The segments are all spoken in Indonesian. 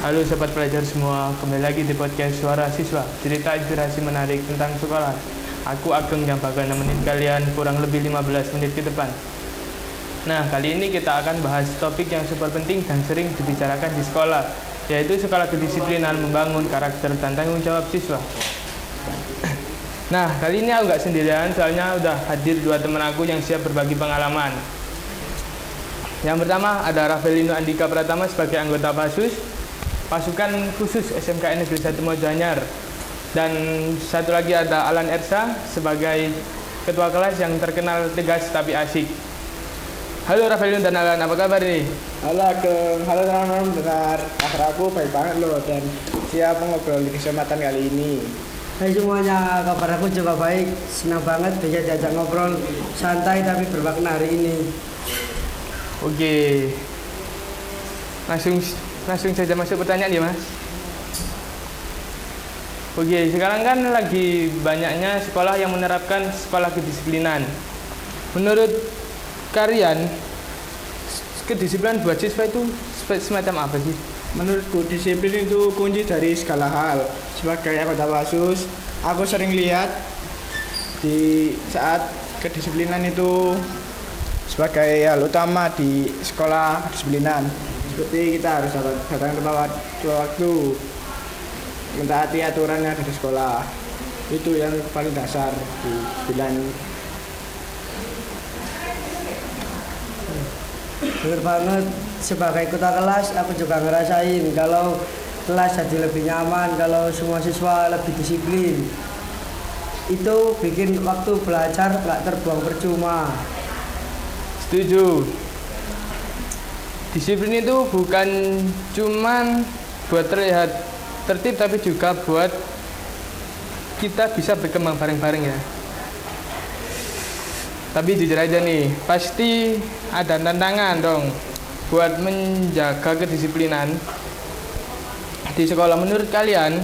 Halo sobat pelajar semua, kembali lagi di podcast Suara Siswa, cerita inspirasi menarik tentang sekolah. Aku Ageng yang bakal nemenin kalian kurang lebih 15 menit ke depan. Nah, kali ini kita akan bahas topik yang super penting dan sering dibicarakan di sekolah, yaitu sekolah kedisiplinan membangun karakter dan tanggung jawab siswa. Nah, kali ini aku gak sendirian, soalnya udah hadir dua teman aku yang siap berbagi pengalaman. Yang pertama ada Rafelino Andika Pratama sebagai anggota pasukan khusus SMK Negeri 1 Mojoanyar, dan satu lagi ada Alan Ersa sebagai ketua kelas yang terkenal tegas tapi asik. Halo Rafelino dan Alan, apa kabar nih? Halo Ageng, halo teman-teman dengar. Akhir aku baik banget loh dan siap ngobrol di kesempatan kali ini. Hai semuanya, kabar aku juga baik. Senang banget bisa diajak ngobrol santai tapi bermakna hari ini. Oke, langsung saja masuk pertanyaan ya Mas. Oke, sekarang kan lagi banyaknya sekolah yang menerapkan sekolah kedisiplinan. Menurut kalian, kedisiplinan buat siswa itu semacam apa sih? Menurutku disiplin itu kunci dari segala hal. Sebagai anggota PASUS, aku sering lihat di saat kedisiplinan itu sebagai hal utama di sekolah kedisiplinan. Seperti kita harus datang tepat waktu, mentaati aturan yang ada di sekolah. Itu yang paling dasar di disiplin. Bener banget, sebagai ketua kelas aku juga ngerasain kalau kelas jadi lebih nyaman kalau semua siswa lebih disiplin. Itu bikin waktu belajar gak terbuang percuma. Setuju. Disiplin itu bukan cuman buat terlihat tertib, tapi juga buat kita bisa berkembang bareng-bareng ya. Tapi jujur aja nih, pasti ada tantangan dong buat menjaga kedisiplinan di sekolah. Menurut kalian,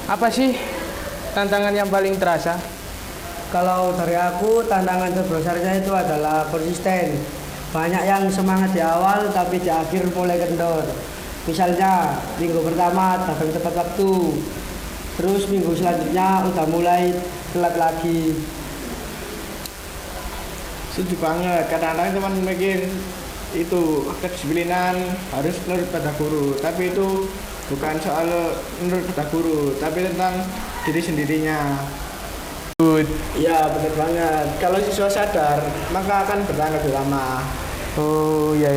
apa sih tantangan yang paling terasa? Kalau dari aku, tantangan terbesarnya itu adalah konsisten. Banyak yang semangat di awal tapi di akhir mulai kendor. Misalnya minggu pertama datang tepat waktu, terus minggu selanjutnya udah mulai telat lagi. Setuju banget, kadang-kadang teman mikir itu kedisiplinan harus menurut pada guru, tapi itu bukan soal menurut pada guru, tapi tentang diri sendirinya. Iya benar banget, kalau siswa sadar maka akan bertahan lebih lama. Oh ya.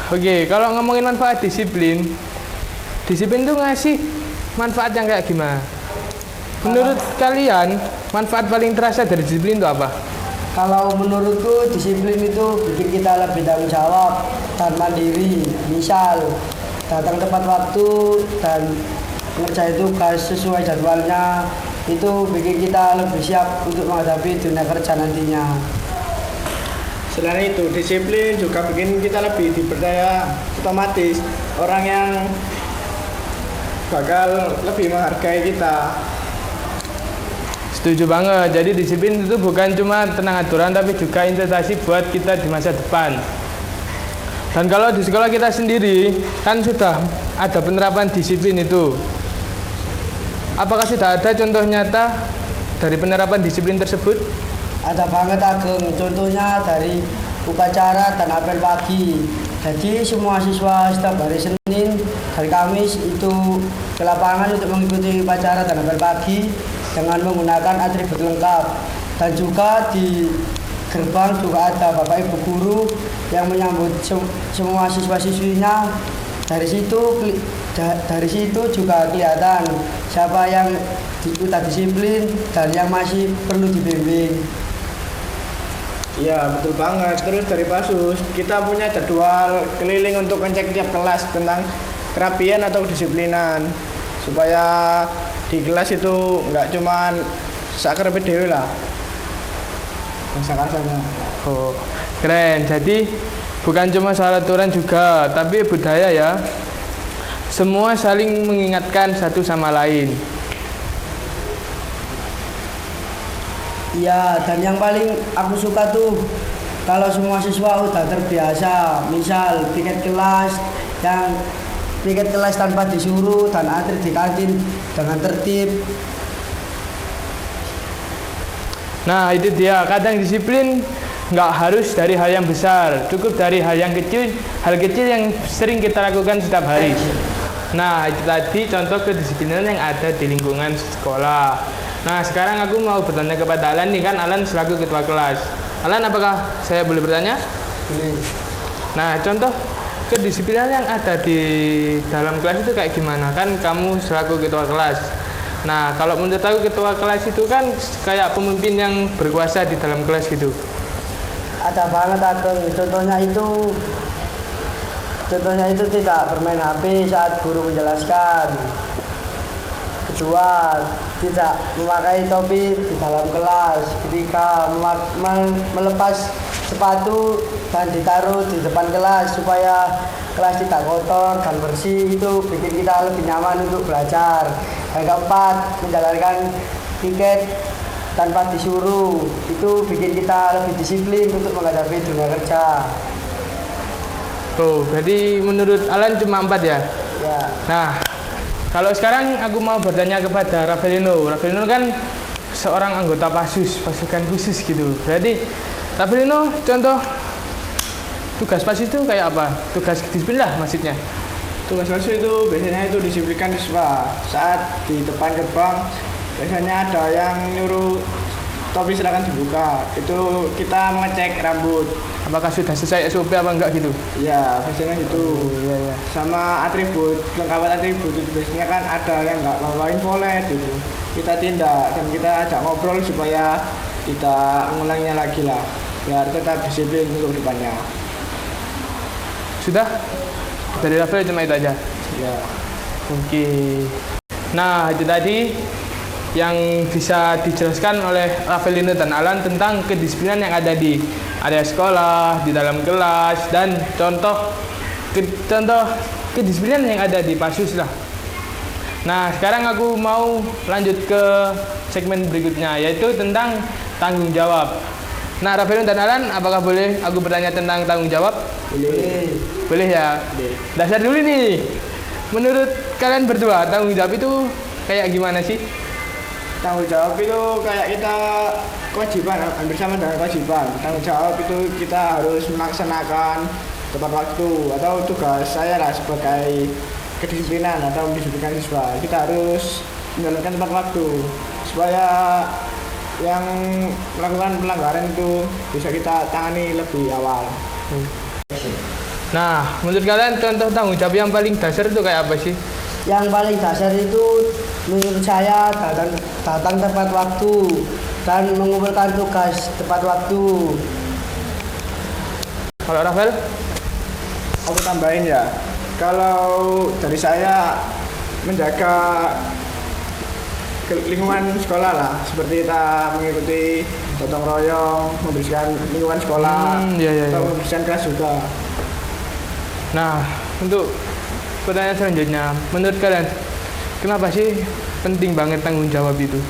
Oke, kalau ngomongin manfaat disiplin itu ngasih manfaat yang kayak gimana? Menurut kalian, manfaat paling terasa dari disiplin itu apa? Kalau menurutku disiplin itu bikin kita lebih tanggung jawab dan mandiri. Misal datang tepat waktu dan ngerjain tugas sesuai jadwalnya, itu bikin kita lebih siap untuk menghadapi dunia kerja nantinya. Selain itu, disiplin juga bikin kita lebih dipercaya, otomatis orang yang bakal lebih menghargai kita. Setuju banget. Jadi disiplin itu bukan cuma tentang aturan, tapi juga investasi buat kita di masa depan. Dan kalau di sekolah kita sendiri kan sudah ada penerapan disiplin itu. Apakah sudah ada contoh nyata dari penerapan disiplin tersebut? Ada banget Ageng, contohnya dari upacara dan apel pagi. Jadi semua siswa setiap hari Senin, hari Kamis itu ke lapangan untuk mengikuti upacara dan apel pagi dengan menggunakan atribut lengkap. Dan juga di gerbang juga ada Bapak Ibu guru yang menyambut semua siswa-siswinya. Dari situ juga kelihatan siapa yang udah disiplin dan yang masih perlu dibimbing. Iya betul banget. Terus dari PASUS kita punya jadwal keliling untuk ngecek tiap kelas tentang kerapian atau kedisiplinan, supaya di kelas itu nggak cuman sakar dewe lah bahasa-bahasanya. Oh, keren. Jadi bukan cuma soal aturan juga, tapi budaya ya. Semua saling mengingatkan satu sama lain. Iya, dan yang paling aku suka tuh kalau semua siswa udah terbiasa, misal piket kelas yang piket kelas tanpa disuruh dan antri di kantin dengan tertib. Nah itu dia, kadang disiplin nggak harus dari hal yang besar, cukup dari hal yang kecil, hal kecil yang sering kita lakukan setiap hari. Nah itu tadi contoh kedisiplinan yang ada di lingkungan sekolah. Nah sekarang aku mau bertanya kepada Alan nih, kan Alan selaku ketua kelas. Alan, apakah saya boleh bertanya? Boleh. Nah contoh kedisiplinan yang ada di dalam kelas itu kayak gimana? Kan kamu selaku ketua kelas. Nah kalau menurut aku ketua kelas itu kan kayak pemimpin yang berkuasa di dalam kelas gitu. Ada banget Ageng. Contohnya itu tidak bermain HP saat guru menjelaskan. Kedua, tidak memakai topi di dalam kelas. Ketiga, melepas sepatu dan ditaruh di depan kelas supaya kelas tidak kotor dan bersih. Itu bikin kita lebih nyaman untuk belajar. Yang keempat, menjalankan piket tanpa disuruh. Itu bikin kita lebih disiplin untuk menghadapi dunia kerja. Oh, berarti menurut Alan cuma 4 ya? Ya. Nah, kalau sekarang aku mau bertanya kepada Ravelino. Ravelino kan seorang anggota PASUS, pasukan khusus gitu. Berarti Ravelino contoh tugas PASUS itu kayak apa? Tugas disiplin lah maksudnya. Tugas PASUS itu biasanya itu disiplinkan siswa. Saat di depan gerbang biasanya ada yang nyuruh topi silakan dibuka. Itu kita mengecek rambut. Apakah sudah sesuai SOP apa enggak gitu? Ya, biasanya gitu. Iya. Sama atribut, kelengkapan atribut itu biasanya kan ada yang nggak bawain polet gitu. Kita tindak dan kita ajak ngobrol supaya kita mengulanginya lagi lah, biar tetap disiplin untuk depannya. Sudah? Dari Rafael cuma itu aja? Ya. Oke. Nah, itu tadi yang bisa dijelaskan oleh Ravelino dan Alan tentang kedisiplinan yang ada di area sekolah, di dalam kelas, dan contoh kedisiplinan yang ada di PASUS lah. Nah, sekarang aku mau lanjut ke segmen berikutnya, yaitu tentang tanggung jawab. Nah, Ravelino dan Alan, apakah boleh aku bertanya tentang tanggung jawab? Boleh. Boleh ya? Boleh. Dasar dulu nih. Menurut kalian berdua, tanggung jawab itu kayak gimana sih? Tanggung jawab itu kayak kita kewajiban, hampir sama dengan kewajiban. Tanggung jawab itu kita harus melaksanakan tepat waktu, atau tugas saya lah sebagai kedisiplinan atau mendisiplinkan siswa. Kita harus menjalankan tepat waktu supaya yang melakukan pelanggaran itu bisa kita tangani lebih awal. Nah, menurut kalian contoh tanggung jawab yang paling dasar itu kayak apa sih? Yang paling dasar itu menurut saya datang tepat waktu dan mengumpulkan tugas tepat waktu. Kalau Rafael? Aku tambahin ya, kalau dari saya menjaga lingkungan sekolah lah, seperti kita mengikuti gotong royong, membersihkan lingkungan sekolah, Iya. atau membersihkan kelas juga. Nah, untuk pertanyaan selanjutnya, menurut kalian kenapa sih penting banget tanggung jawab itu?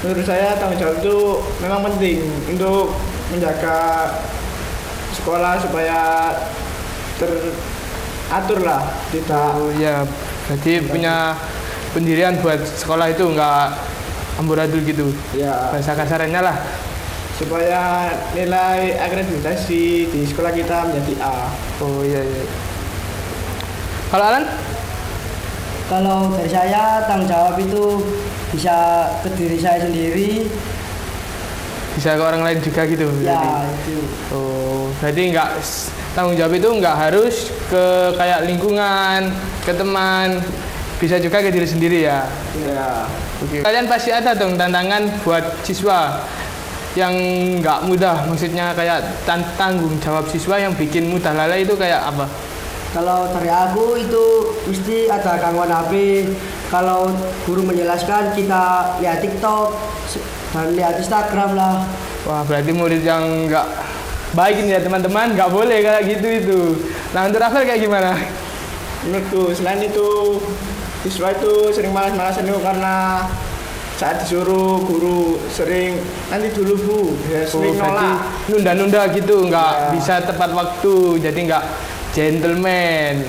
Menurut saya tanggung jawab itu memang penting untuk menjaga sekolah supaya teratur lah, tidak. Oh ya, berarti punya pendirian buat sekolah itu nggak amburadul gitu. Ya, Bahasa kasarnya lah. supaya nilai akreditasi di sekolah kita menjadi A. Oh iya. Kalau Alan? Kalau dari saya tanggung jawab itu bisa ke diri saya sendiri. Bisa ke orang lain juga gitu. Ya Berarti. itu. Oh, berarti nggak tanggung jawab itu nggak harus ke kayak lingkungan, ke teman, bisa juga ke diri sendiri ya. Ya, Oke. Kalian pasti ada dong tantangan buat siswa yang nggak mudah, maksudnya kayak tanggung jawab siswa yang bikin mudah lalai itu kayak apa? Kalau dari aku itu mesti ada gangguan HP. Kalau guru menjelaskan kita lihat TikTok dan lihat Instagram lah. Wah, berarti murid yang nggak baik ini ya teman-teman, nggak boleh kayak gitu itu. Nah, untuk Rafael kayak gimana? menurutku selain itu siswa itu sering malas-malasan itu karena saat disuruh guru sering nanti dulu bu, ya sering berarti nolak. nunda-nunda gitu, nggak Ya. bisa tepat waktu, jadi nggak gentleman.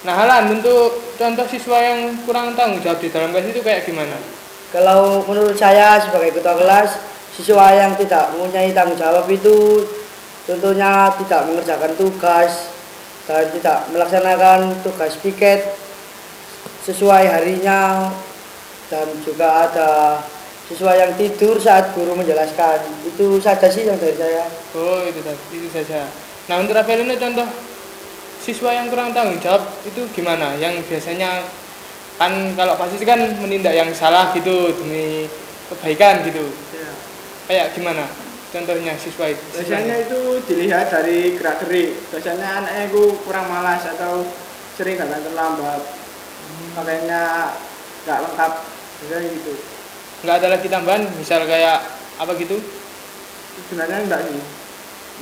Nah, Alan, untuk contoh siswa yang kurang tanggung jawab di dalam kelas itu kayak gimana? Kalau menurut saya sebagai ketua kelas, siswa yang tidak mempunyai tanggung jawab itu contohnya tidak mengerjakan tugas dan tidak melaksanakan tugas piket sesuai harinya, dan juga ada siswa yang tidur saat guru menjelaskan. Itu saja sih yang dari saya. Oh, itu saja. Nah, untuk Rafael ini contoh siswa yang kurang tanggung jawab itu gimana? Yang biasanya kan kalau pasti kan menindak yang salah gitu demi kebaikan gitu. Ya. Kayak gimana? Contohnya siswa itu. Biasanya itu dilihat dari gerak-gerik. Biasanya anaknya itu kurang malas atau sering datang terlambat. Makanya nggak lengkap. Biasanya gitu. Nggak ada lagi tambahan, misal kayak apa gitu? Sebenarnya enggak sih.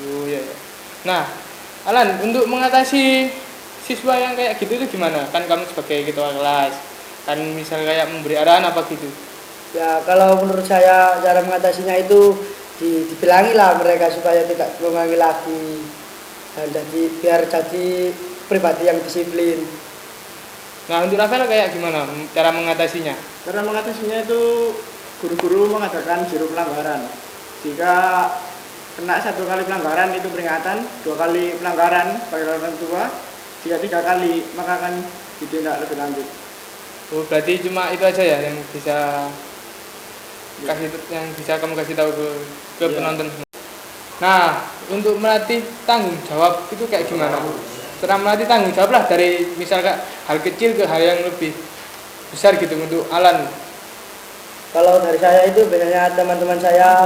Oh iya, iya. Nah, Alan, untuk mengatasi siswa yang kayak gitu itu gimana? Kan kamu sebagai ketua kelas, kan misal kayak memberi arahan apa gitu. Ya, kalau menurut saya cara mengatasinya itu dibilangi lah mereka supaya tidak mengulangi lagi, dan biar jadi pribadi yang disiplin. Nah, untuk Rafael kayak gimana cara mengatasinya? Cara mengatasinya itu guru-guru mengadakan juru pelanggaran. Jika kena 1 kali pelanggaran itu peringatan, 2 kali pelanggaran bagi orang tua, jika 3 kali maka akan ditindak lebih lanjut. Oh, berarti cuma itu aja ya yang bisa kamu kasih tahu ke Iya. penonton. Nah, untuk melatih tanggung jawab itu kayak gimana? Cara melatih tanggung jawab lah dari misalkan hal kecil ke hal yang lebih besar gitu untuk Alan. Kalau dari saya itu biasanya teman-teman saya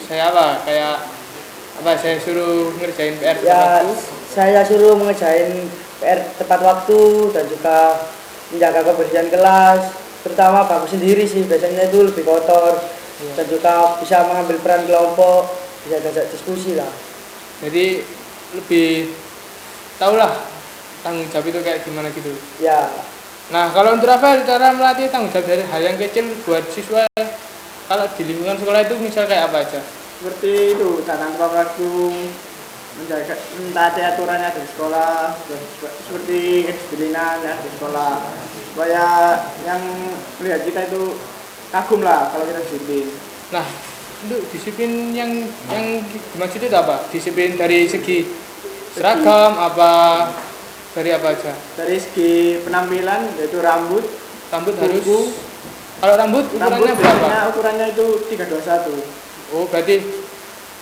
Apa? Kayak apa? Saya suruh ngerjain PR tepat ya waktu. saya suruh mengerjain PR tepat waktu dan juga menjaga kebersihan kelas, terutama bangku sendiri sih biasanya itu lebih kotor. Iya. Dan juga bisa mengambil peran kelompok, bisa diajak diskusi lah. Jadi lebih tahulah tanggung jawab itu kayak gimana gitu. Ya, Nah, kalau untuk Rafael cara melatih tanggung jawab dari hal yang kecil buat siswa kalau di lingkungan sekolah itu misal kayak apa aja? Seperti itu, datang tepat waktu, menjaga mentaati aturannya di sekolah, seperti kedisiplinan ya di sekolah, supaya yang melihat kita itu kagum lah kalau kita disiplin. Nah, untuk disiplin yang dimaksud itu apa? Disiplin dari segi seragam apa dari apa aja? Dari segi penampilan yaitu rambut Harus. kuku. Kalau rambut ukurannya berapa? biasanya ukurannya itu 321. Oh, berarti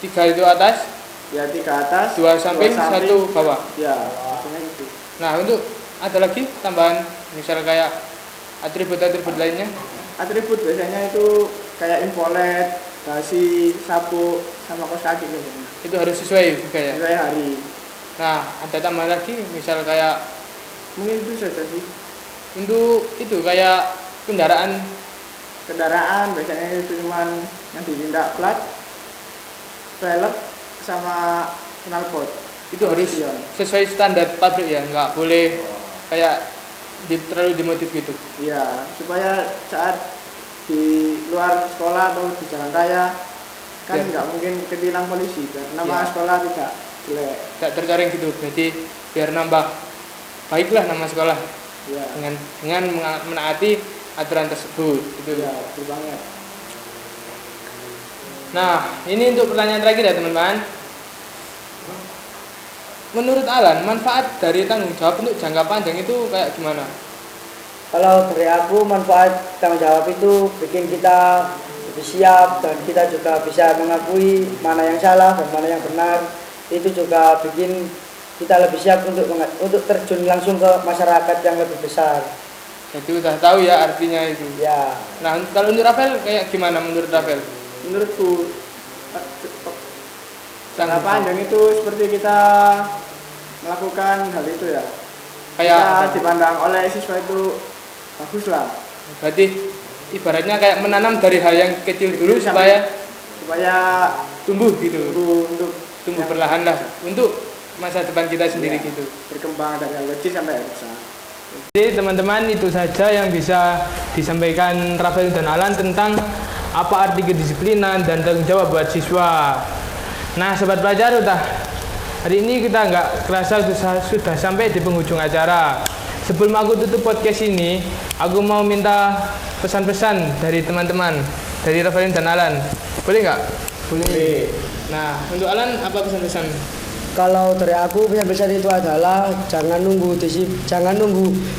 3 itu atas, Ya 3 atas, 2 samping, 1 bawah. Ya, biasanya gitu. Nah, untuk ada lagi tambahan misal kayak atribut-atribut lainnya. Atribut biasanya itu kayak impolet, dasi, sapu, sama kaos kaki gitu. Itu harus sesuai juga ya. Sesuai hari. Nah, ada tambahan lagi misal kayak Mungkin itu saja sih. untuk itu kayak kendaraan Kendaraan biasanya itu cuman yang ditindak plat, velg, sama knalpot. itu harus Iya. sesuai standar pabrik ya, nggak boleh kayak terlalu dimodif gitu. Iya, supaya saat di luar sekolah atau di jalan raya kan Ya. nggak mungkin ketilang polisi kan. Nama Ya. sekolah tidak jelek. Nggak tercoreng gitu, berarti biar nambah baiklah nama sekolah Ya. dengan menaati aturan tersebut gitu. Ya, betul banget. Nah, ini untuk pertanyaan terakhir ya teman-teman. Menurut Alan, manfaat dari tanggung jawab untuk jangka panjang itu kayak gimana? kalau dari aku manfaat tanggung jawab itu bikin kita lebih siap, dan kita juga bisa mengakui mana yang salah dan mana yang benar. Itu juga bikin kita lebih siap untuk terjun langsung ke masyarakat yang lebih besar. Jadi udah tahu ya artinya itu. Ya, Nah, kalau untuk Rafael kayak gimana menurut Rafael? Menurutku jangka Tanggung panjang itu seperti kita melakukan hal itu ya. Kayak Kita apa? dipandang oleh siswa itu bagus lah. Berarti ibaratnya kayak menanam dari hal yang kecil dulu Itu supaya supaya tumbuh gitu. untuk Tumbuh yang perlahan lah untuk masa depan kita sendiri Iya. gitu. berkembang dari hal kecil sampai hal besar. Jadi teman-teman itu saja yang bisa disampaikan Rafael dan Alan tentang apa arti kedisiplinan dan tanggung jawab buat siswa. Nah, sobat pelajar udah Hari ini kita nggak kerasa sudah sampai di penghujung acara. Sebelum aku tutup podcast ini, aku mau minta pesan-pesan dari teman-teman, dari Rafaelin dan Alan. Boleh nggak? Boleh. Nah, untuk Alan apa pesan-pesan? Kalau dari aku pesan-pesan itu adalah jangan nunggu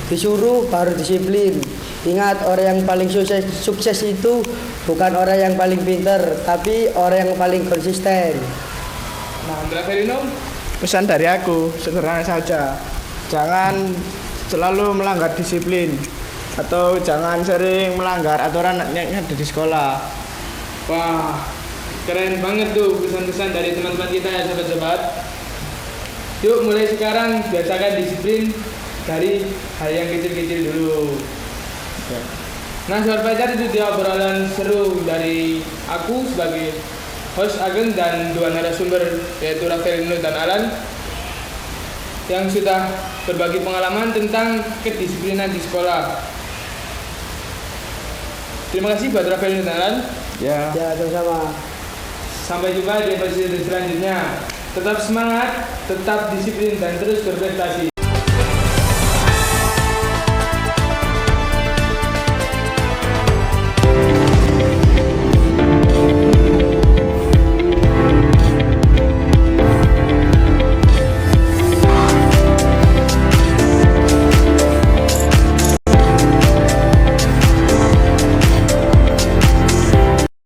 disuruh baru disiplin. Ingat, orang yang paling sukses itu bukan orang yang paling pintar, tapi orang yang paling konsisten. Nah, untuk Rafaelino? Pesan dari aku sederhana saja. Jangan selalu melanggar disiplin atau jangan sering melanggar aturan yang ada di sekolah. Wah, keren banget tuh pesan-pesan dari teman-teman kita ya sobat-sobat. Yuk mulai sekarang biasakan disiplin dari hal yang kecil-kecil dulu. Nah, sobat pacar, itu dia obrolan seru dari aku sebagai host Ageng dan dua narasumber yaitu Rafaelino dan Alan yang sudah berbagi pengalaman tentang kedisiplinan di sekolah. Terima kasih buat Rafaelino dan Alan. Ya. Ya, sama-sama. Sampai jumpa di episode selanjutnya. Tetap semangat, tetap disiplin dan terus berprestasi.